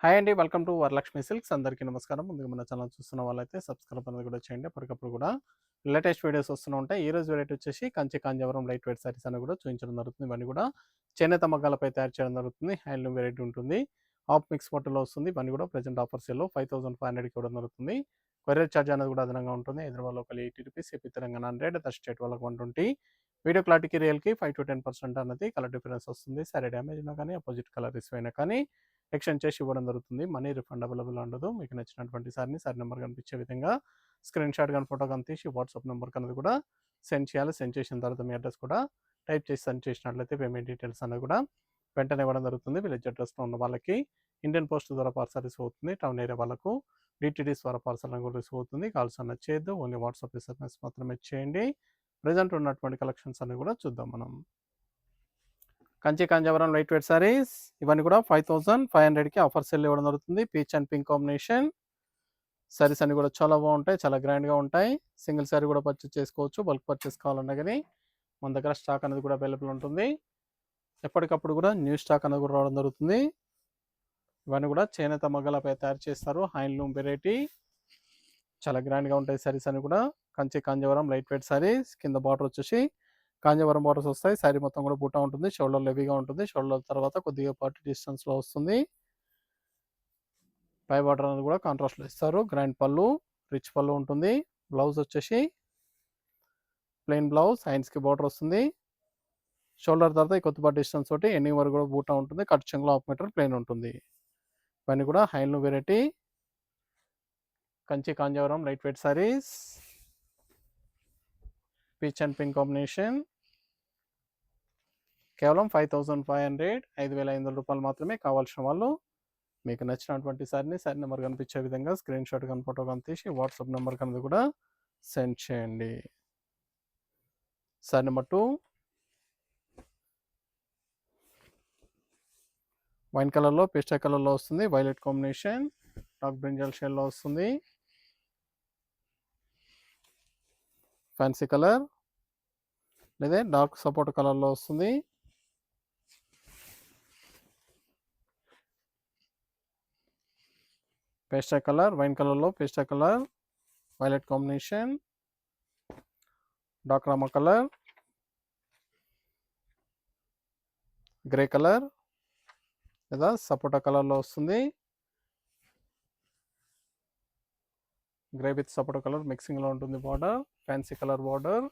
Hi అండి. Welcome to Varalakshmi silks. అందరికీ నమస్కారం. ముందుగా మన ఛానల్ చూస్తున్న వాళ్ళైతే సబ్స్క్రైబ్ అనేది కూడా చేయండి. అప్పటికప్పుడు కూడా లేటెస్ట్ వీడియోస్ వస్తూనే ఉంటాయి. ఈ రోజు వెరైటీ వచ్చేసి కంచి కాంజీవరం లైట్ వెయిట్ సారీస్ అని కూడా చూపించడం జరుగుతుంది. ఇవన్నీ కూడా చేనేత మగ్గాలపై తయారు చేయడం జరుగుతుంది. హ్యాండ్లూమ్ వెరైటీ ఉంటుంది. హాఫ్ మిక్స్ పట్టులో వస్తుంది. ఇవన్నీ కూడా ప్రెజెంట్ ఆఫర్ సేల్లో 5500కి ఇవ్వడం జరుగుతుంది. కొరియర్ ఛార్జ్ అనేది కూడా అదనంగా ఉంటుంది. Hyderabad local 80 rupees, AP Telangana 100, other state వాళ్ళకి 120. వీడియో క్లారిటీకి రియల్కి 5 to 10% అనేది కలర్ డిఫరెన్స్ వస్తుంది. సరే డ్యామేజ్ అయినా కానీ అపోజిట్ కలర్ రిసీవ్ అయినా కానీ ఎక్స్చేంజ్ చేసి ఇవ్వడం జరుగుతుంది. మనీ రిఫండ్ అవైలబుల్ ఉండదు. మీకు నచ్చినటువంటి సారీని సారీ నెంబర్ కనిపించే విధంగా స్క్రీన్ షాట్ కానీ ఫోటో కానీ తీసి వాట్సాప్ నెంబర్ అనేది కూడా సెండ్ చేయాలి. సెండ్ చేసిన తర్వాత మీ అడ్రస్ కూడా టైప్ చేసి సెండ్ చేసినట్లయితే పేమెంట్ డీటెయిల్స్ అనేది కూడా వెంటనే ఇవ్వడం జరుగుతుంది. విలేజ్ అడ్రస్లో ఉన్న వాళ్ళకి ఇండియన్ పోస్ట్ ద్వారా పార్సల్ రిసీవ్ అవుతుంది. టౌన్ ఏరియా వాళ్ళకు డిటిడిస్ ద్వారా పార్సల్ అనేది కూడా రిసీవ్ అవుతుంది. కాల్స్ అన్నది చేయొద్దు. ఓన్లీ వాట్సాప్ ఎస్ఎంఎస్ మాత్రమే చేయండి. ప్రజెంట్ ఉన్నటువంటి కలెక్షన్స్ అన్ని కూడా చూద్దాం మనం. కంచి కాంజీవరం లైట్ వెయిట్ సారీస్ ఇవన్నీ కూడా 5500కి ఆఫర్ సేల్ ఇవ్వడం జరుగుతుంది. Peach and pink combination saris అన్ని కూడా చాలా బాగుంటాయి. చాలా గ్రాండ్గా ఉంటాయి. సింగిల్ సారీ కూడా పర్చేస్ చేసుకోవచ్చు. బల్క్ పర్చేస్ కావాలన్నా కానీ మన దగ్గర స్టాక్ అనేది కూడా అవైలబుల్ ఉంటుంది. ఎప్పటికప్పుడు కూడా న్యూ స్టాక్ అనేది కూడా రావడం జరుగుతుంది. ఇవన్నీ కూడా చేనేత మగ్గలపై తయారు చేస్తారు. హ్యాండ్లూమ్ వెరైటీ చాలా గ్రాండ్గా ఉంటాయి. సారీస్ అని కూడా కంచి కాంజీవరం లైట్ వెయిట్ సారీస్. కింద బార్డర్ వచ్చేసి కాంజీవరం బార్డర్స్ వస్తాయి. శారీ మొత్తం కూడా బూటా ఉంటుంది. షోల్డర్ హెవీగా ఉంటుంది. షోల్డర్ తర్వాత కొద్దిగా పార్టీ డిస్టెన్స్లో వస్తుంది. పై బార్డర్ అనేది కూడా కాంట్రాస్ట్లో ఇస్తారు. గ్రాండ్ పళ్ళు, రిచ్ పళ్ళు ఉంటుంది. బ్లౌజ్ వచ్చేసి ప్లెయిన్ బ్లౌజ్, హ్యాండ్స్కి బార్డర్ వస్తుంది. షోల్డర్ తర్వాత ఈ కొద్దిపాటి డిస్టెన్స్ తోటి ఎండింగ్ వరకు కూడా బూటా ఉంటుంది. కట్ చెంగులో హాఫ్ మీటర్ ప్లెయిన్ ఉంటుంది. ఇవన్నీ కూడా handloom variety Kanchi Kanjeevaram light weight saris. Peach and pink combination కేవలం 5500, 5500 రూపాయలు మాత్రమే. కావాల్సిన వాళ్ళు మీకు నచ్చినటువంటి సారీని సారీ నెంబర్ కనిపించే విధంగా స్క్రీన్ షాట్ కానీ ఫోటో కానీ తీసి వాట్సాప్ నెంబర్ కనుక కూడా సెండ్ చేయండి. సారీ నెంబర్ 2 వైన్ కలర్లో పిస్టా కలర్లో వస్తుంది. వైలెట్ కాంబినేషన్ డార్క్ బ్రింజల్ షేడ్లో వస్తుంది. ఫ్యాన్సీ కలర్ లేదా డార్క్ సపోర్ట్ కలర్లో వస్తుంది. పేస్టా కలర్, వైన్ కలర్లో పేస్టా కలర్, వైలెట్ కాంబినేషన్, డార్క్ రామా కలర్, గ్రే కలర్ లేదా సపోటా కలర్లో వస్తుంది. గ్రే విత్ సపోటా కలర్ మిక్సింగ్లో ఉంటుంది. Border fancy colour border.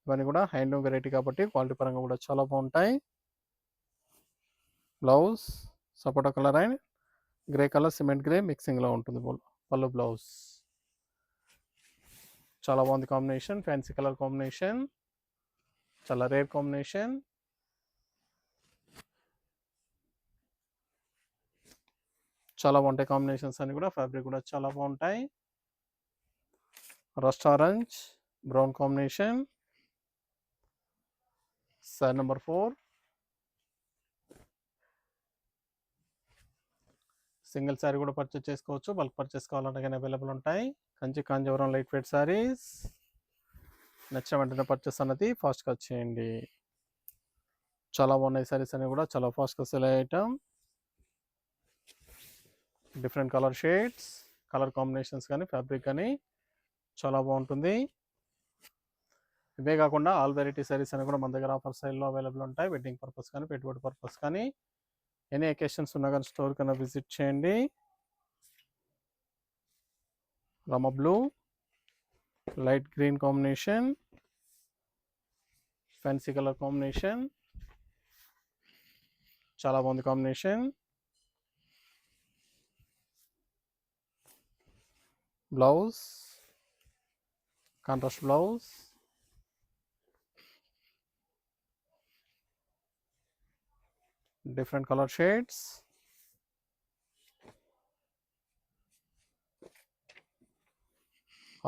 ఇవన్నీ కూడా హ్యాండ్లూమ్ వెరైటీ కాబట్టి క్వాలిటీ పరంగా కూడా చాలా బాగుంటాయి. బ్లౌజ్ సపోటా colour and grey colour cement grey మిక్సింగ్లో ఉంటుంది. పళ్ళు బ్లౌజ్ చాలా బాగుంది కాంబినేషన్. ఫ్యాన్సీ కలర్ కాంబినేషన్ చాలా రేర్ కాంబినేషన్. చాలా బాగుంటాయి కాంబినేషన్స్ అన్ని కూడా. ఫ్యాబ్రిక్ కూడా చాలా బాగుంటాయి. Rust orange brown combination. Sari number 4 single sari కూడా పర్చేస్ చేసుకోవచ్చు. బల్క్ పర్చేస్ కావాలంటే కానీ అవైలబుల్ ఉంటాయి. కంచి కాంజీవరం లైట్ వెయిట్ శారీస్ నచ్చిన వెంటనే పర్చేస్ అన్నది ఫాస్ట్గా చేయండి. చాలా బాగున్నాయి శారీస్ అనేవి కూడా చాలా ఫాస్ట్గా సెల్ అయ్యే item. Different colour shades, colour combinations కానీ ఫ్యాబ్రిక్ కానీ చాలా బాగుంటుంది. ఇవే కాకుండా ఆల్ వెరైటీ శారీస్ అని కూడా మన దగ్గర ఆఫర్ సైల్లో అవైలబుల్ ఉంటాయి. వెడ్డింగ్ పర్పస్ కానీ పెట్టుబడి పర్పస్ కానీ ఎనీ అకేషన్స్ ఉన్నా కానీ స్టోర్ కన్నా విజిట్ చేయండి. Rama blue, light green combination, fancy colour combination చాలా బాగుంది combination. Blouse contrast blouse, different color shades,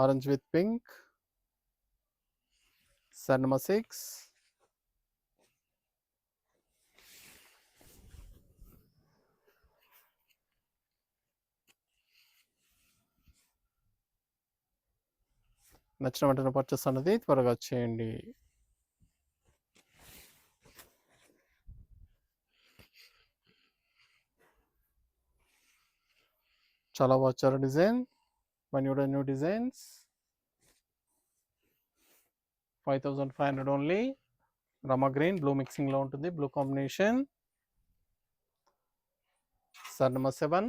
orange with pink. Set number 6 నచ్చిన వెంటనే పర్చేస్ అనేది త్వరగా చేయండి. చాలా వచ్చారు design. One new designs 5500 only. రమా గ్రీన్ బ్లూ మిక్సింగ్లో ఉంటుంది, బ్లూ కాంబినేషన్. Sir number 7.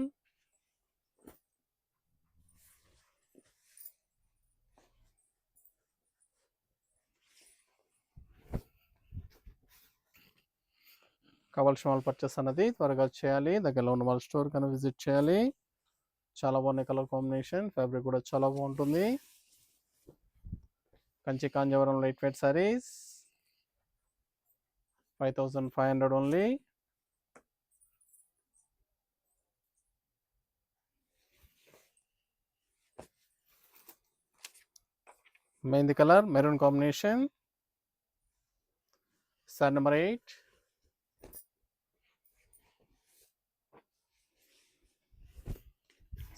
కావాల్సిన వాళ్ళు పర్చేస్ అన్నది త్వరగా చేయాలి. దగ్గరలో ఉన్న వాళ్ళ స్టోర్ కన్నా విజిట్ చేయాలి. చాలా బాగున్నాయి కలర్ కాంబినేషన్, ఫ్యాబ్రిక్ కూడా చాలా బాగుంటుంది. Kanchi Kanjeevaram light weight saris 5500 only. Mehndi colour maroon combination. Sir number 8.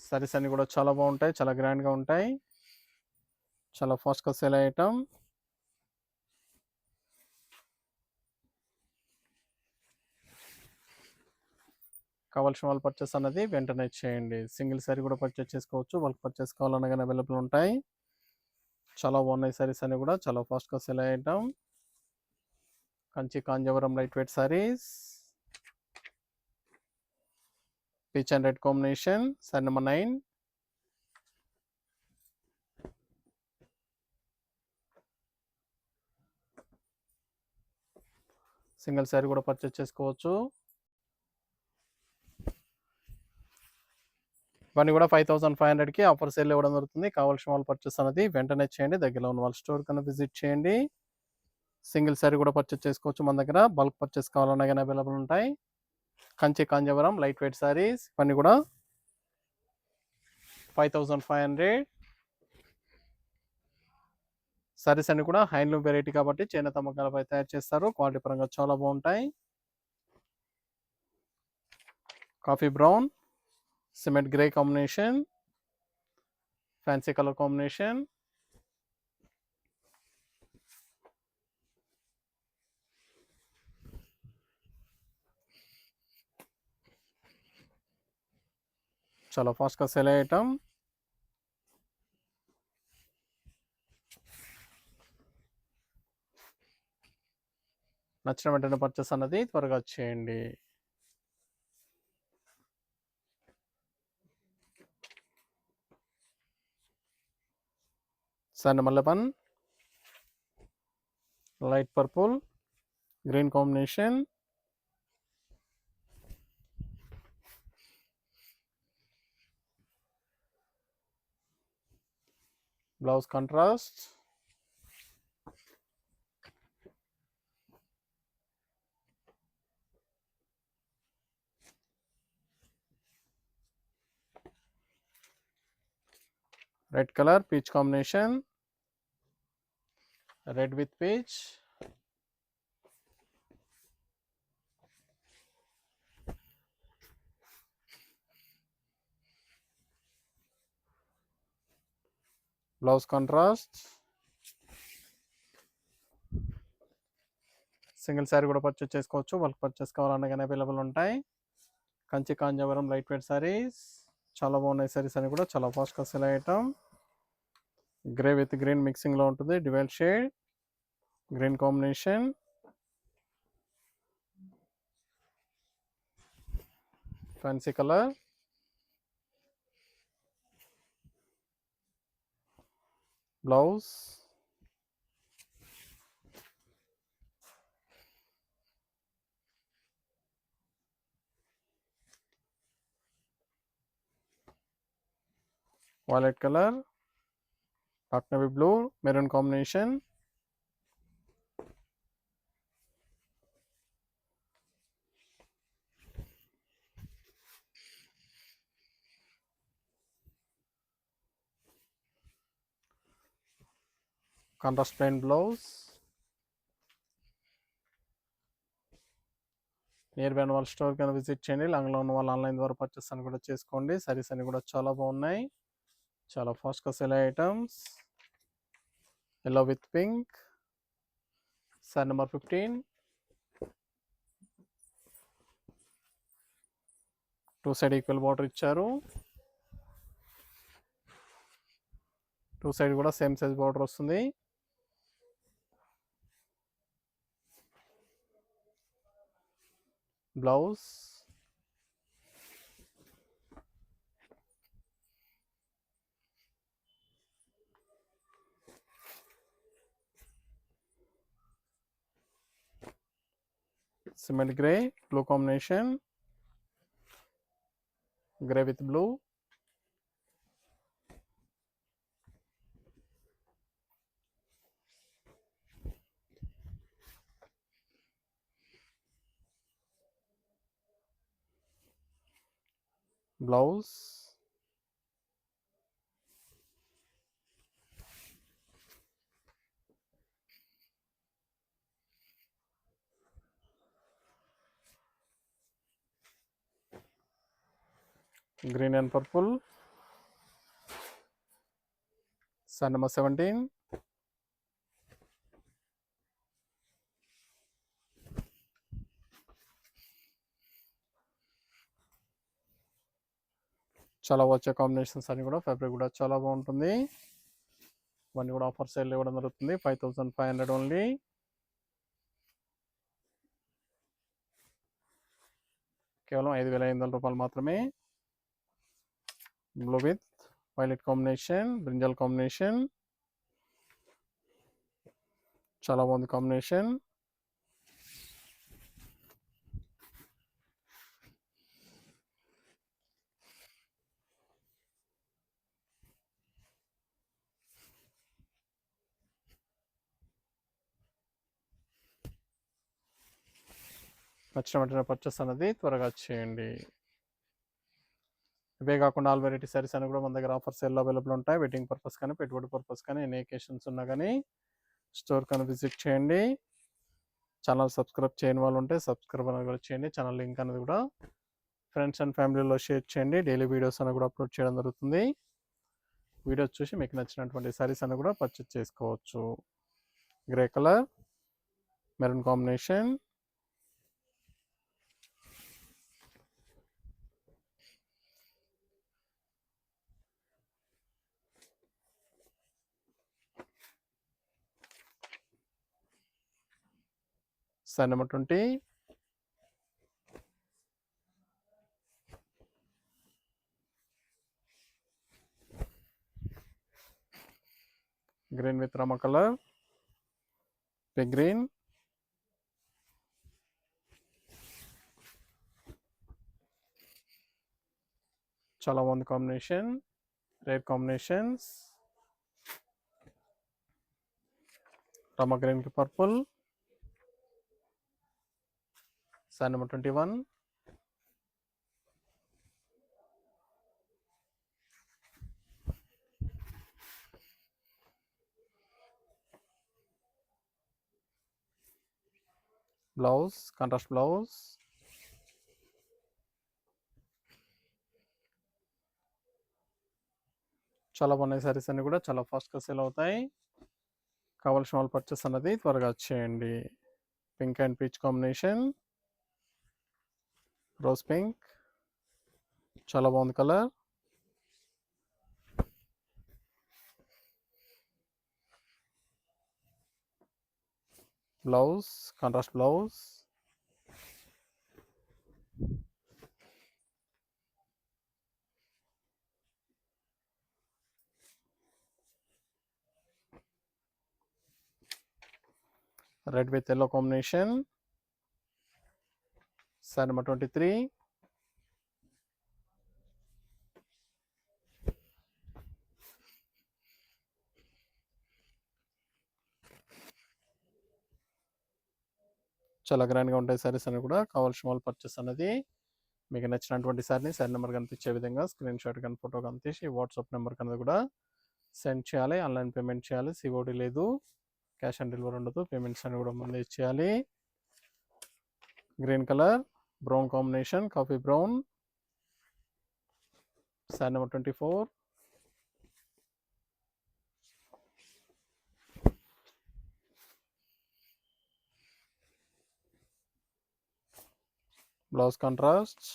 Saris అన్ని కూడా చాలా బాగుంటాయి, చాలా గ్రాండ్గా ఉంటాయి, చాలా ఫాస్ట్గా సేల్ అయ్యే ఐటమ్. కావాల్సిన వాళ్ళు పర్చేస్ అన్నది వెంటనే చేయండి. సింగిల్ సారీ కూడా పర్చేస్ చేసుకోవచ్చు, వాళ్ళకి పర్చేస్ కావాలన్నా కానీ అవైలబుల్ ఉంటాయి. చాలా బాగున్నాయి సారీస్ అన్ని కూడా చాలా ఫాస్ట్గా సేల్ అయ్యే item. Kanchi Kanjeevaram light weight saris, peach and red combination. Sari number 9. Single sorry కూడా పర్చేస్ చేసుకోవచ్చు. ఇవన్నీ కూడా 5500కి ఆఫర్ సేల్ ఇవ్వడం జరుగుతుంది. కావాల్సిన వాళ్ళు పర్చేస్ అనేది వెంటనే చేయండి. దగ్గరలో ఉన్న వాళ్ళ స్టోర్ కన్నా విజిట్ చేయండి. సింగిల్ సారీ కూడా పర్చేస్ చేసుకోవచ్చు. మన దగ్గర బల్క్ పర్చేస్ కావాలన్నా కానీ అవైలబుల్ ఉంటాయి. కంచి కాంజీవరం లైట్ వెయిట్ సారీస్ ఇవన్నీ కూడా 5500. సారీస్ అన్ని కూడా హ్యాండ్లూమ్ వెరైటీ కాబట్టి చేనేత మగ్గాలపై తయారు చేస్తారు. క్వాలిటీ పరంగా చాలా బాగుంటాయి. Coffee brown cement grey combination, fancy colour combination. చాలా ఫాస్ట్గా సేల్ అయ్యే ఐటమ్. నచ్చిన వెంటనే పర్చేస్ అన్నది త్వరగా చేయండి. Sir number 11. Light purple green combination. Blouse contrast. Red colour peach combination, red with peach. Blouse contrast. Single sari కూడా పర్చేస్ చేసుకోవచ్చు, వాళ్ళకి పర్చేస్ కావాలన్నా కానీ అవైలబుల్ ఉంటాయి. కంచి కాంజీవరం లైట్ వెయిట్ సారీస్ చాలా బాగున్నాయి. సారీస్ అని కూడా చాలా ఫాస్ట్గా సెల్ అయ్యటం. గ్రే విత్ గ్రీన్ మిక్సింగ్లో ఉంటుంది, డివైల్ shade green combination. Fancy colour. Blouse. Violet colour, dark navy blue, maroon combination. Contrast plain blouse. Near by వాళ్ళ స్టోర్ కన్నా విజిట్ చేయండి. లాంగ్లో ఉన్న వాళ్ళు ఆన్లైన్ ద్వారా పర్చేస్ అని కూడా చేసుకోండి. సారీస్ అన్ని కూడా చాలా బాగున్నాయి, చాలా ఫాస్ట్గా సెల్ అయ్యే items. Yellow with pink. Sorry number 15. 2 side equal border ఇచ్చారు. టూ సైడ్ కూడా సేమ్ సైజ్ బార్డర్ వస్తుంది. Blouse cement grey, blue combination, grey with blue, blouse green and purple, sari number 17. చాలా వచ్చే కాంబినేషన్స్ అన్ని కూడా, ఫ్యాబ్రిక్ కూడా చాలా బాగుంటుంది. ఇవన్నీ కూడా ఆఫర్ సేల్ ఇవ్వడం జరుగుతుంది. 5500 ఓన్లీ. కేవలం 5500 రూపాయలు మాత్రమే. Blue with violet combination, brinjal combination, చాలా బాగుంది కాంబినేషన్. నచ్చిన వెంటనే పర్చేస్ అనేది త్వరగా చేయండి. ఇవే కాకుండా ఆల్ వెరైటీ సారీస్ అని కూడా మన దగ్గర ఆఫర్ సేల్లో అవైలబుల్ ఉంటాయి. వెడ్డింగ్ పర్పస్ కానీ, పెట్టుబడి పర్పస్ కానీ, ఎన్ని ఎకేషన్స్ ఉన్నా కానీ స్టోర్ కానీ విజిట్ చేయండి. ఛానల్ సబ్స్క్రైబ్ చేయని వాళ్ళు ఉంటే సబ్స్క్రైబ్ అనేది కూడా చేయండి. ఛానల్ లింక్ అనేది కూడా ఫ్రెండ్స్ అండ్ ఫ్యామిలీలో షేర్ చేయండి. డైలీ వీడియోస్ అని కూడా అప్లోడ్ చేయడం జరుగుతుంది. వీడియోస్ చూసి మీకు నచ్చినటువంటి సారీస్ అని కూడా పర్చేస్ చేసుకోవచ్చు. Grey colour, maroon combination, sari number 20. Green with రామ కలర్, బిగ్ గ్రీన్, చాలా బాగుంది కాంబినేషన్. రేర్ కాంబినేషన్స్, రామ గ్రీన్ కి purple, sari number 21. Blouse contrast blouse, చాలా బాగున్నాయి సారీస్ అన్ని కూడా, చాలా ఫాస్ట్గా సేల్ అవుతాయి. కావాల్సిన వాళ్ళు పర్చేస్ అన్నది త్వరగా చేయండి. Pink and peach combination, rose pink, చాలా బాగుంది colour. Blouse contrast blouse, red with yellow combination, sari number 23. చాలా గ్రాండ్గా ఉంటాయి సారీస్ అని కూడా. కావాల్సిన వాళ్ళు పర్చేస్ అనేది మీకు నచ్చినటువంటి సారీని సారీ నెంబర్ కనిపించే విధంగా స్క్రీన్ షాట్ కానీ ఫోటో కానీ తీసి వాట్సాప్ నెంబర్ కన్నా కూడా సెండ్ చేయాలి. ఆన్లైన్ పేమెంట్ చేయాలి. సిఓడి లేదు, క్యాష్ ఆన్ డెలివరీ ఉండదు. పేమెంట్స్ అని కూడా ముందే చేయాలి. Green colour, brown combination, coffee brown, sorry number 24. Blouse contrast,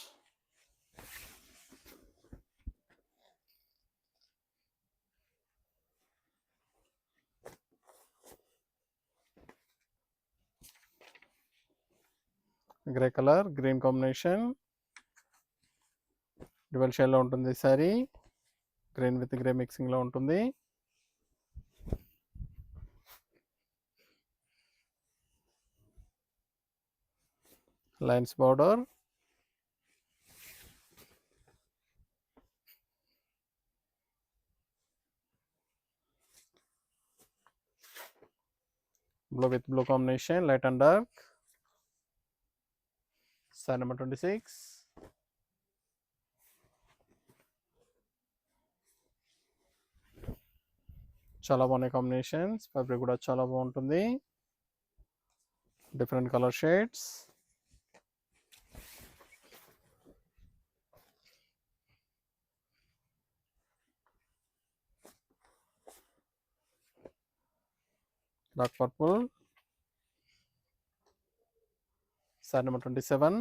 grey colour green combination, dual షేడ్లో ఉంటుంది సారీ, గ్రీన్ విత్ గ్రే మిక్సింగ్లో ఉంటుంది. Lines border, blue with blue combination, light and dark. Side number 26. చాలా బాగున్నాయి కాంబినేషన్స్, ఫ్యాబ్రిక్ కూడా చాలా బాగుంటుంది, different colour shades. Dark purple. Side number 27.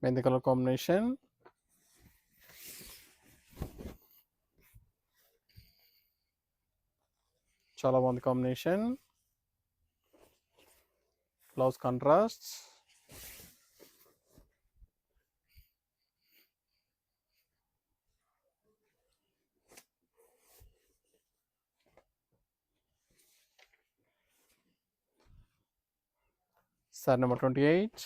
మెహందీ కలర్ కాంబినేషన్, చాలా బాగుంది combination. Blouse contrast, Side number 28.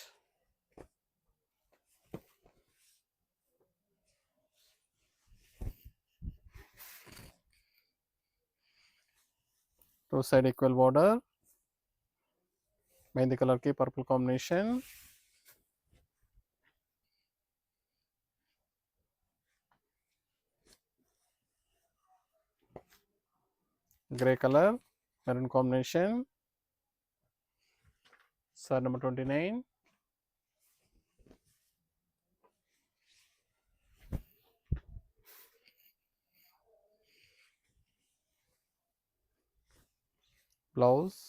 Two side equal border, మెహందీ colour కి purple combination, grey colour maroon combination. Side number 29. Blouse,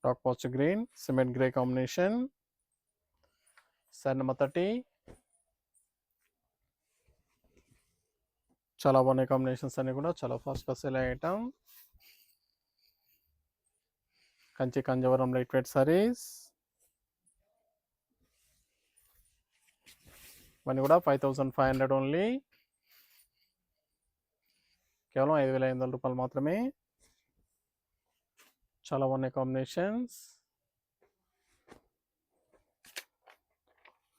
dark posture green, cement grey combination. Side number 30. చాలా బాగున్నాయి combinations అన్ని కూడా చాలా ఫాస్ట్గా సేల్ అయ్యే item. Kanchi Kanjeevaram light weight saris, ఇవన్నీ కూడా 5500 ఓన్లీ, కేవలం 5500 రూపాయలు మాత్రమే. చాలా బాగున్నాయి కాంబినేషన్స్,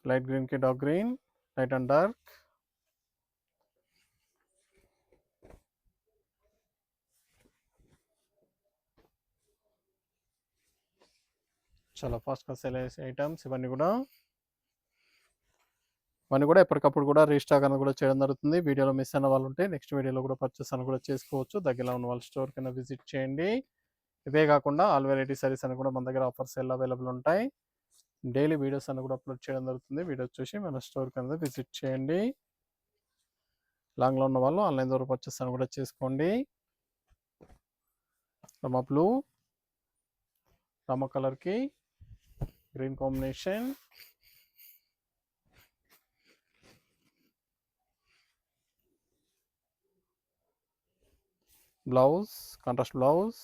లైట్ గ్రీన్ కి dark green, light and dark. చాలా ఫాస్ట్గా సేల్ అయ్యే ఐటమ్స్ ఇవన్నీ కూడా ఎప్పటికప్పుడు కూడా రీస్టాక్ అనేది కూడా చేయడం జరుగుతుంది. వీడియోలో మిస్ అయిన వాళ్ళు ఉంటే నెక్స్ట్ వీడియోలో కూడా పర్చేస్ అని కూడా చేసుకోవచ్చు. దగ్గరలో ఉన్న వాళ్ళ స్టోర్ కింద విజిట్ చేయండి. ఇవే కాకుండా ఆల్ వెరైటీ సారీస్ అని కూడా మన దగ్గర ఆఫర్స్ ఎలా అవైలబుల్ ఉంటాయి. డైలీ వీడియోస్ అని కూడా అప్లోడ్ చేయడం జరుగుతుంది. వీడియోస్ చూసి మన స్టోర్ కింద విజిట్ చేయండి. లాంగ్లో ఉన్న వాళ్ళు ఆన్లైన్ ద్వారా పర్చేస్ అని కూడా చేసుకోండి. రమా బ్లూ, రమా కలర్కి green combination, blouse contrast blouse.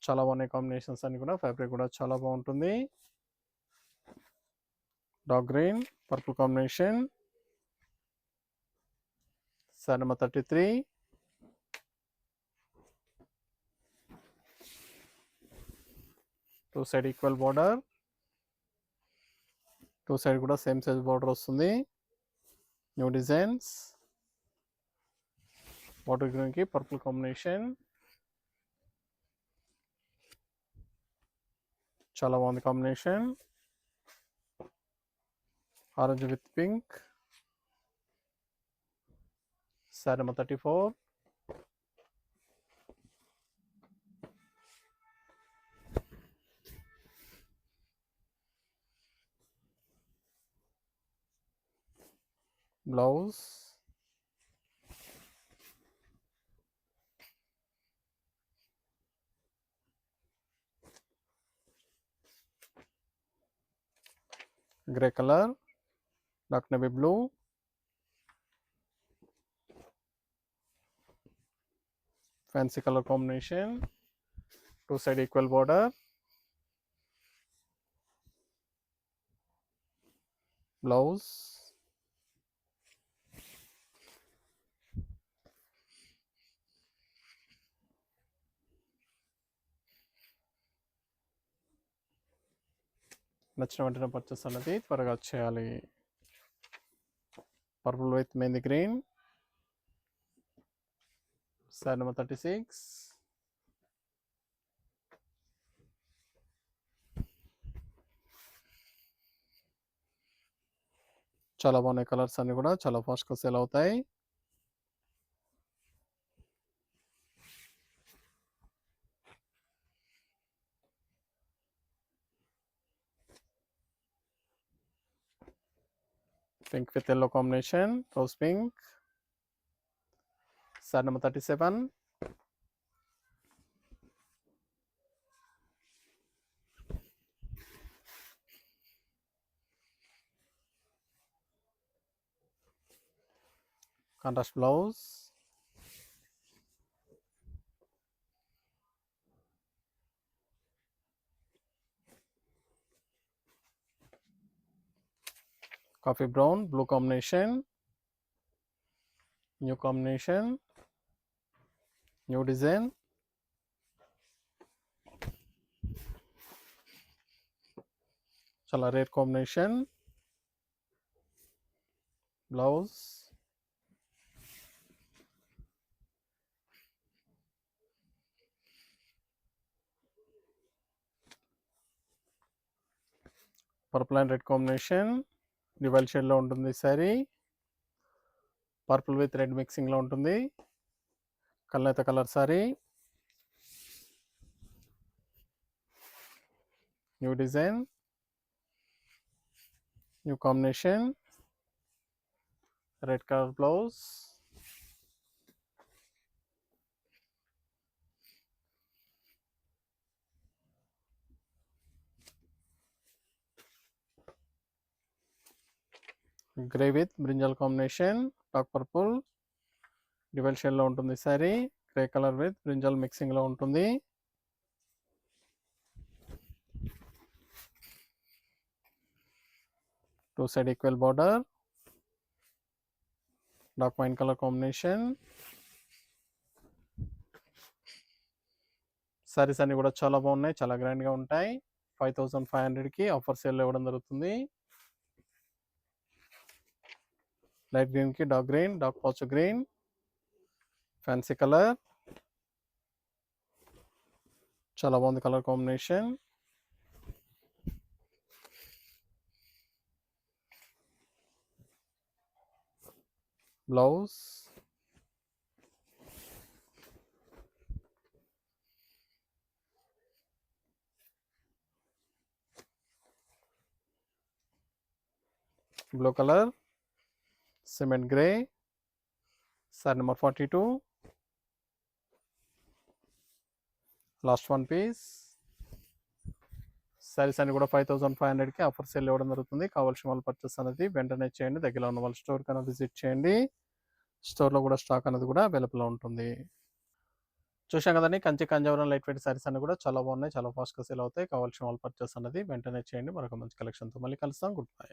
చాలా బాగున్నాయి కాంబినేషన్స్ అన్ని కూడా, ఫ్యాబ్రిక్ కూడా చాలా బాగుంటుంది. Dark green purple combination. Side number 33. Two side equal border, two side కూడా సేమ్ సైజ్ బార్డర్ వస్తుంది. న్యూ డిజైన్స్, వాటర్ గ్రీన్ కి పర్పుల్ కాంబినేషన్, చాలా బాగుంది combination. Orange with pink. Side number 34. Blouse, grey colour, dark navy blue, fancy colour combination, two side equal border, blouse, నచ్చిన వెంటనే purchase అన్నది త్వరగా చేయాలి. Purple with mehndi green, sari number 36. చాలా బాగున్నాయి కలర్స్ అన్ని కూడా చాలా ఫాస్ట్గా సేల్ అవుతాయి. Pink with yellow combination, rose pink, sari number 37. Contrast blouse, coffee brown blue combination, new combination, new design, చాలా rare combination, blouse, purple and red combination, dual షేడ్లో ఉంటుంది సారీ, పర్పుల్ విత్ రెడ్ మిక్సింగ్లో ఉంటుంది, కల్నేత colour sari, new design, new combination, red colour blouse, grey with brinjal combination, dark purple, dual షేడ్లో ఉంటుంది sari, grey colour with brinjal మిక్సింగ్లో ఉంటుంది, two side equal border, dark wine colour combination. Saris అన్ని కూడా చాలా బాగున్నాయి, చాలా గ్రాండ్గా ఉంటాయి. 5500కి ఆఫర్ సేల్ ఇవ్వడం జరుగుతుంది. లైట్ గ్రీన్కి డార్క్ గ్రీన్, డార్క్ పాచ్ గ్రీన్, ఫ్యాన్సీ కలర్, చాలా బాగుంది colour combination. Blouse, blue colour, cement grey, sari number 42, last one piece. Saris అన్ని కూడా 5500కి ఆఫర్ సేల్ ఇవ్వడం జరుగుతుంది. కావాల్సిన వాళ్ళు పర్చేస్ అనేది వెంటనే చేయండి. దగ్గరలో ఉన్న వాళ్ళ స్టోర్ కన్నా విజిట్ చేయండి. స్టోర్లో కూడా స్టాక్ అనేది కూడా అవైలబుల్లో ఉంటుంది. చూసాం కదండి, కంచి కాంజీవరం లైట్ వెయిట్ సారీస్ అన్ని కూడా చాలా బాగున్నాయి, చాలా ఫాస్ట్గా సేల్ అవుతాయి. కావాల్సిన వాళ్ళు పర్చేస్ అనేది వెంటనే చేయండి. మరొక మంచి కలెక్షన్తో మళ్ళీ కలుస్తాం. Good bye.